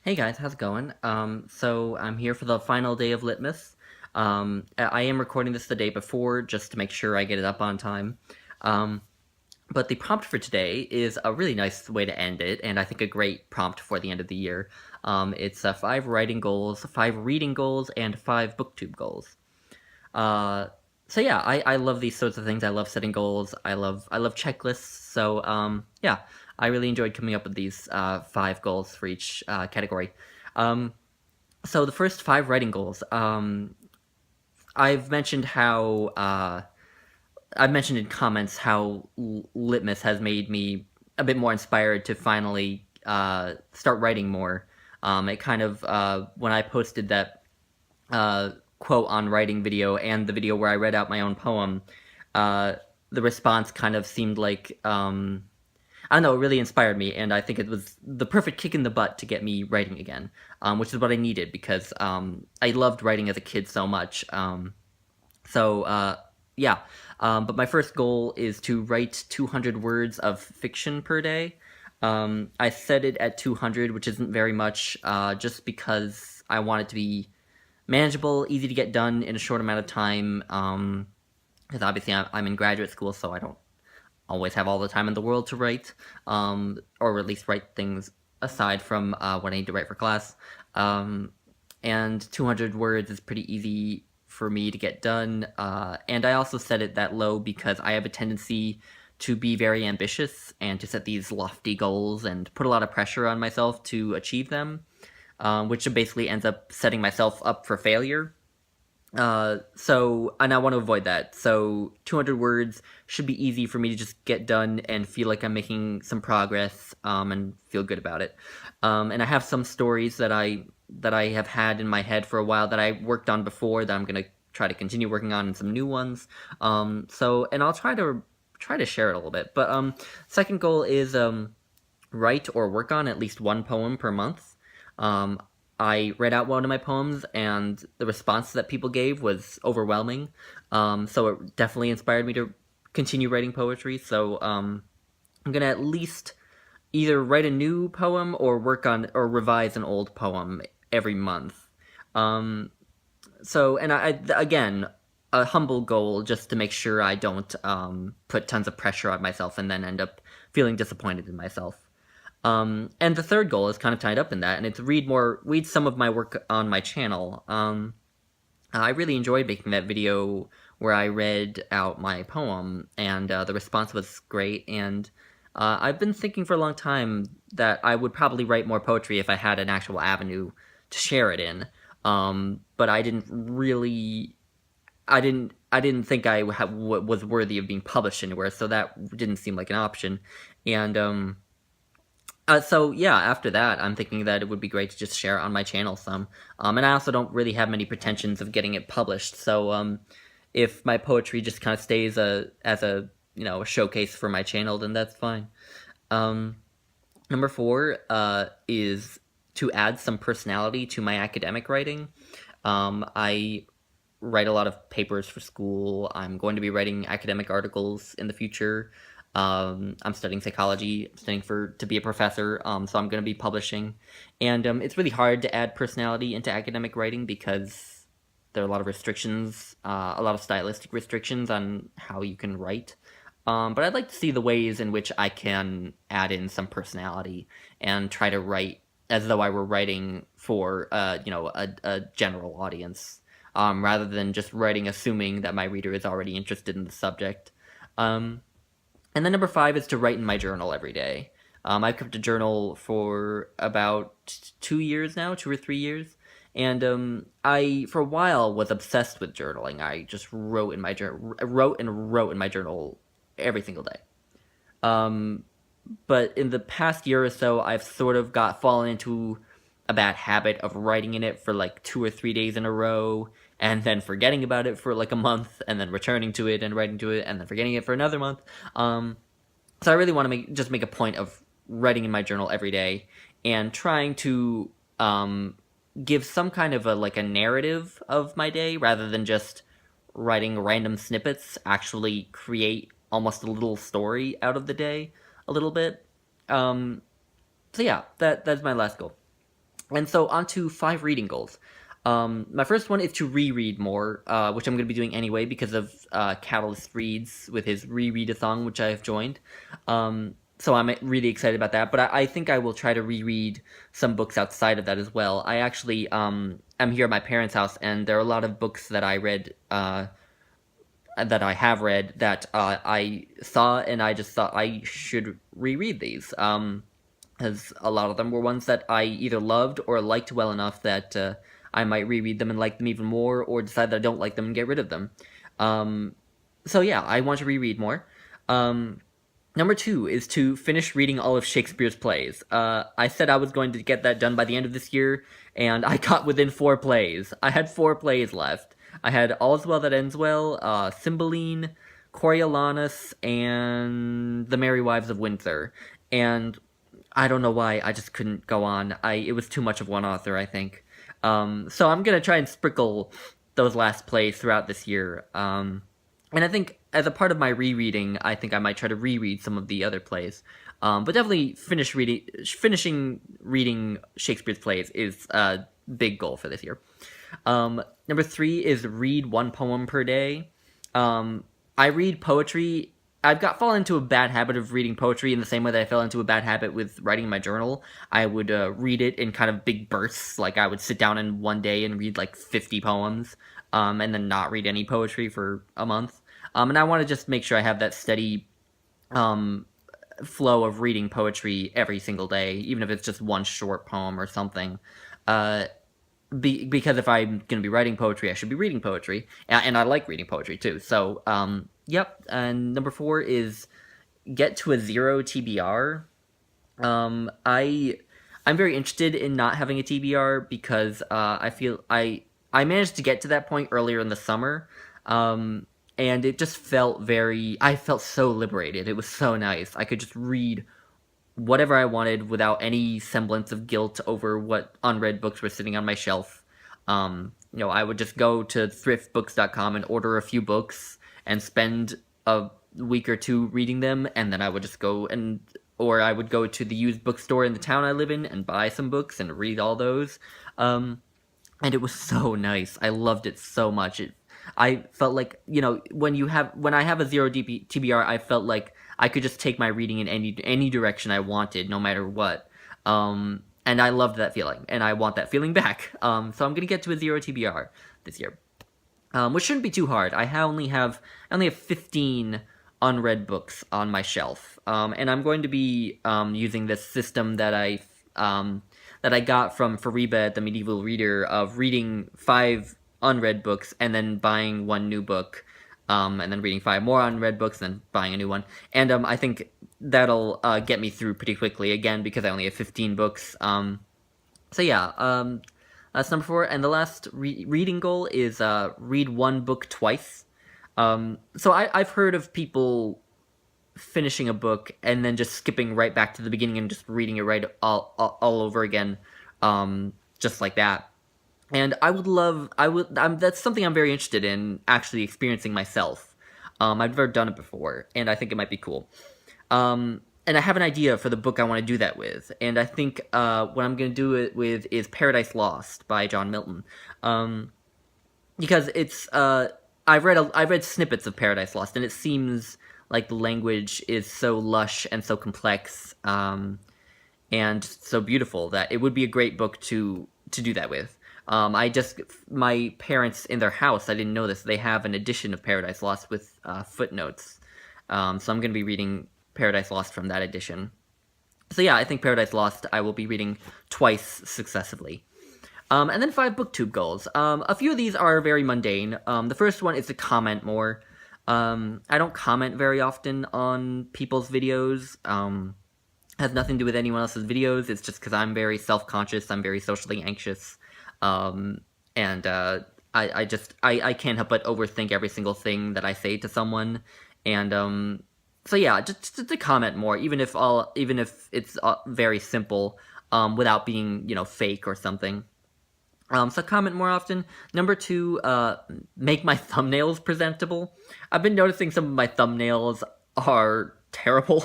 Hey guys, how's it going? So I'm here for the final day of Litmas. I am recording this the day before just to make sure I get it up on time. Um, but the prompt for today is a really nice way to end it, and I think a great prompt for the end of the year. It's 5 writing goals, 5 reading goals, and 5 BookTube goals. Uh, so yeah, I love these sorts of things. I love setting goals. I love checklists. So yeah, I really enjoyed coming up with these 5 goals for each category. Um, so the first 5 writing goals. I've mentioned how I've mentioned in comments how Litmus has made me a bit more inspired to finally start writing more. It kind of when I posted that uh, quote on writing video and the video where I read out my own poem, uh, the response kind of seemed like I don't know, it really inspired me, and I think it was the perfect kick in the butt to get me writing again, which is what I needed because I loved writing as a kid so much. So yeah, but my first goal is to write 200 words of fiction per day. I set it at 200, which isn't very much, just because I want it to be manageable, easy to get done in a short amount of time. Because obviously I'm in graduate school, so I don't always have all the time in the world to write, or at least write things aside from what I need to write for class. Um, and 200 words is pretty easy for me to get done. And I also set it that low because I have a tendency to be very ambitious and to set these lofty goals and put a lot of pressure on myself to achieve them, which basically ends up setting myself up for failure. And I want to avoid that. So 200 words should be easy for me to just get done and feel like I'm making some progress, and feel good about it. And I have some stories that I have had in my head for a while that I worked on before that I'm gonna try to continue working on, and some new ones. And I'll try to share it a little bit. But second goal is write or work on at least one poem per month. Um, I read out one of my poems, and the response that people gave was overwhelming. So it definitely inspired me to continue writing poetry. So I'm gonna at least either write a new poem or work on or revise an old poem every month. Um, and again, a humble goal just to make sure I don't put tons of pressure on myself and then end up feeling disappointed in myself. And the third goal is kind of tied up in that, and it's read some of my work on my channel. I really enjoyed making that video where I read out my poem, and the response was great. And I've been thinking for a long time that I would probably write more poetry if I had an actual avenue to share it in. But I didn't think was worthy of being published anywhere, so that didn't seem like an option. And so yeah, after that, I'm thinking that it would be great to just share it on my channel some. And I also don't really have many pretensions of getting it published. So if my poetry just kind of stays as a showcase for my channel, then that's fine. Um, Number four is to add some personality to my academic writing. I write a lot of papers for school. I'm going to be writing academic articles in the future. I'm studying psychology, I'm studying to be a professor, so I'm going to be publishing. And it's really hard to add personality into academic writing because there are a lot of restrictions, a lot of stylistic restrictions on how you can write. But I'd like to see the ways in which I can add in some personality and try to write as though I were writing for a general audience, rather than just writing assuming that my reader is already interested in the subject. Um, and then number five is to write in my journal every day. I've kept a journal for about 2 years now, 2 or 3 years, and I for a while was obsessed with journaling. I just wrote and wrote in my journal every single day. Um, but in the past year or so, I've sort of got fallen into a bad habit of writing in it for like 2 or 3 days in a row, and then forgetting about it for like a month, and then returning to it and writing to it, and then forgetting it for another month. So I really want to make a point of writing in my journal every day and trying to give some kind of a narrative of my day rather than just writing random snippets. Actually, create almost a little story out of the day a little bit. Um, so yeah, that's my last goal. And so on to 5 reading goals. My first one is to reread more, which I'm going to be doing anyway because of Catalyst Reads with his reread-a-thon, which I have joined. So I'm really excited about that. But I think I will try to reread some books outside of that as well. I actually am here at my parents' house, and there are a lot of books that I read, that I have read, that I saw, and I just thought I should reread these. As a lot of them were ones that I either loved or liked well enough that I might reread them and like them even more, or decide that I don't like them and get rid of them. Um, so yeah, I want to reread more. Number 2 is to finish reading all of Shakespeare's plays. I said I was going to get that done by the end of this year, and I got within 4 plays. I had 4 plays left. I had All's Well That Ends Well, Cymbeline, Coriolanus, and The Merry Wives of Windsor. And I don't know why, I just couldn't go on. It was too much of one author, I think. So I'm gonna try and sprinkle those last plays throughout this year. And I think as a part of my rereading, I think I might try to reread some of the other plays. But definitely finishing reading Shakespeare's plays is a big goal for this year. Number 3 is read 1 poem per day. I read poetry. I've fallen into a bad habit of reading poetry in the same way that I fell into a bad habit with writing my journal. I would read it in kind of big bursts. Like I would sit down in one day and read like 50 poems, and then not read any poetry for a month. And I want to just make sure I have that steady flow of reading poetry every single day, even if it's just one short poem or something. Because if I'm going to be writing poetry, I should be reading poetry, and I like reading poetry too. So, yep. And number 4 is get to a 0 TBR. I'm very interested in not having a TBR because I feel I managed to get to that point earlier in the summer, and it just felt I felt so liberated. It was so nice. I could just read whatever I wanted without any semblance of guilt over what unread books were sitting on my shelf. I would just go to thriftbooks.com and order a few books and spend a week or 2 reading them, and then I would just or I would go to the used bookstore in the town I live in and buy some books and read all those. And it was so nice. I loved it so much. I felt like, when I have a 0 TBR, I felt like I could just take my reading in any direction I wanted, no matter what. And I loved that feeling, and I want that feeling back. So I'm going to get to a 0 TBR this year, which shouldn't be too hard. I only have 15 unread books on my shelf, and I'm going to be using this system that I got from Fariba at the Medieval Reader of reading 5 unread books and then buying 1 new book, and then reading 5 more unread books and then buying a new one. And I think that'll get me through pretty quickly, again, because I only have 15 books. So yeah, that's number 4. And the last reading goal is read 1 book twice. So I've heard of people finishing a book and then just skipping right back to the beginning and just reading it right all over again, just like that. And that's something I'm very interested in actually experiencing myself. I've never done it before, and I think it might be cool. And I have an idea for the book I want to do that with, and I think what I'm going to do it with is Paradise Lost by John Milton, because it's I've read snippets of Paradise Lost, and it seems like the language is so lush and so complex, and so beautiful that it would be a great book to do that with. My parents in their house, I didn't know this, they have an edition of Paradise Lost with footnotes. So I'm going to be reading Paradise Lost from that edition. So yeah, I think Paradise Lost I will be reading twice successively. And then 5 BookTube goals. A few of these are very mundane. The first one is to comment more. I don't comment very often on people's videos. Has nothing to do with anyone else's videos. It's just because I'm very self-conscious. I'm very socially anxious. And I can't help but overthink every single thing that I say to someone, and so yeah, just to comment more, even if it's very simple, without being fake or something. So comment more often. Number 2, make my thumbnails presentable. I've been noticing some of my thumbnails are terrible,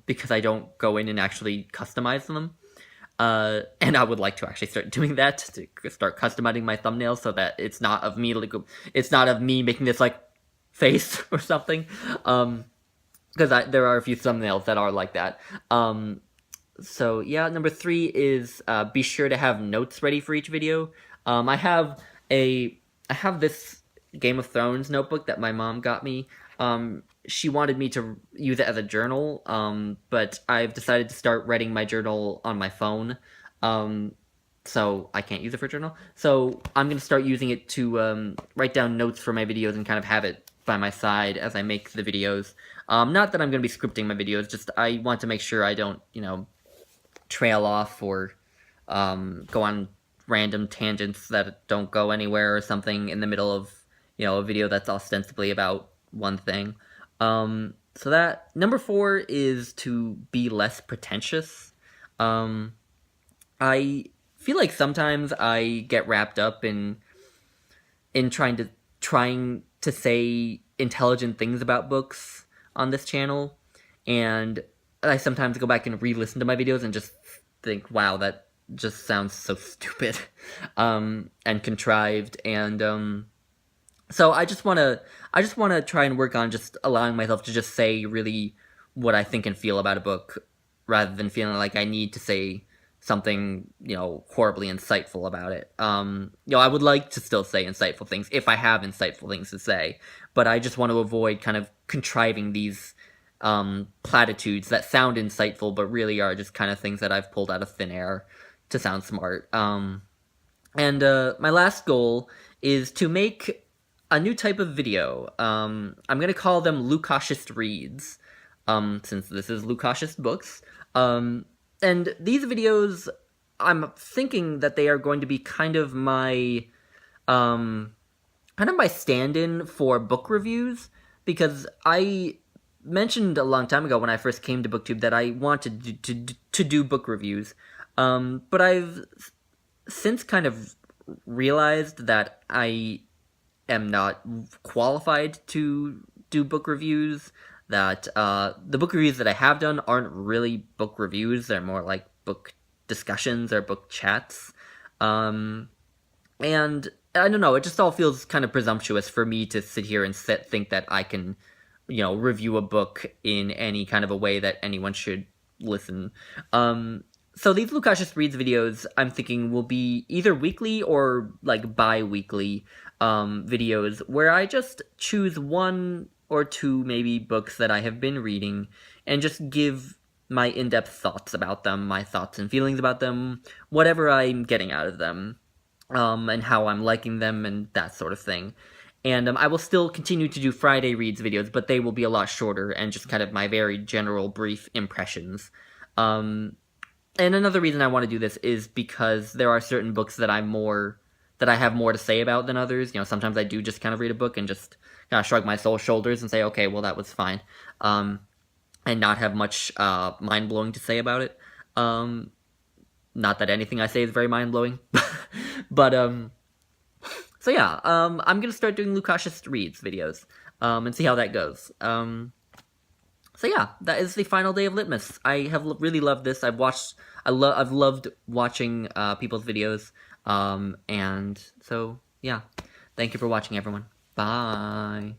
because I don't go in and actually customize them. And I would like to actually start doing that, to start customizing my thumbnails so that it's not of me, like, it's not of me making this like face or something. Because there are a few thumbnails that are like that. So yeah, number 3 is be sure to have notes ready for each video. I have this Game of Thrones notebook that my mom got me. She wanted me to use it as a journal, but I've decided to start writing my journal on my phone, so I can't use it for a journal. So I'm going to start using it to write down notes for my videos and kind of have it by my side as I make the videos. Not that I'm going to be scripting my videos, just I want to make sure I don't, trail off or go on random tangents that don't go anywhere or something in the middle of, a video that's ostensibly about one thing. So that number 4 is to be less pretentious. I feel like sometimes I get wrapped up in trying to say intelligent things about books on this channel, and I sometimes go back and re-listen to my videos and just think, wow, that just sounds so stupid, and contrived, and so I just want to try and work on just allowing myself to just say really what I think and feel about a book, rather than feeling like I need to say something, horribly insightful about it. I would like to still say insightful things if I have insightful things to say, but I just want to avoid kind of contriving these platitudes that sound insightful but really are just kind of things that I've pulled out of thin air to sound smart. And my last goal is to make a new type of video. I'm going to call them Lucacious Reads, since this is Lucacious Books. And these videos, I'm thinking that they are going to be kind of my stand-in for book reviews, because I mentioned a long time ago when I first came to BookTube that I wanted to do book reviews, but I've since kind of realized that I am not qualified to do book reviews, that the book reviews that I have done aren't really book reviews, they're more like book discussions or book chats, and I don't know, it just all feels kind of presumptuous for me to sit here and think that I can, review a book in any kind of a way that anyone should listen. So these Lucacious Reads videos, I'm thinking, will be either weekly or like bi-weekly videos where I just choose 1 or 2 maybe books that I have been reading and just give my in-depth thoughts about them, my thoughts and feelings about them, whatever I'm getting out of them, and how I'm liking them and that sort of thing. And I will still continue to do Friday Reads videos, but they will be a lot shorter and just kind of my very general brief impressions. And another reason I want to do this is because there are certain books that I have more to say about than others. Sometimes I do just kind of read a book and just kind of shrug my shoulders and say, okay, well, that was fine, and not have much mind-blowing to say about it. Not that anything I say is very mind-blowing, but so yeah, I'm gonna start doing Lucacious Reads videos, and see how that goes. So yeah, that is the final day of Litmas. I have really loved this. I've loved watching people's videos, and so yeah, thank you for watching, everyone. Bye.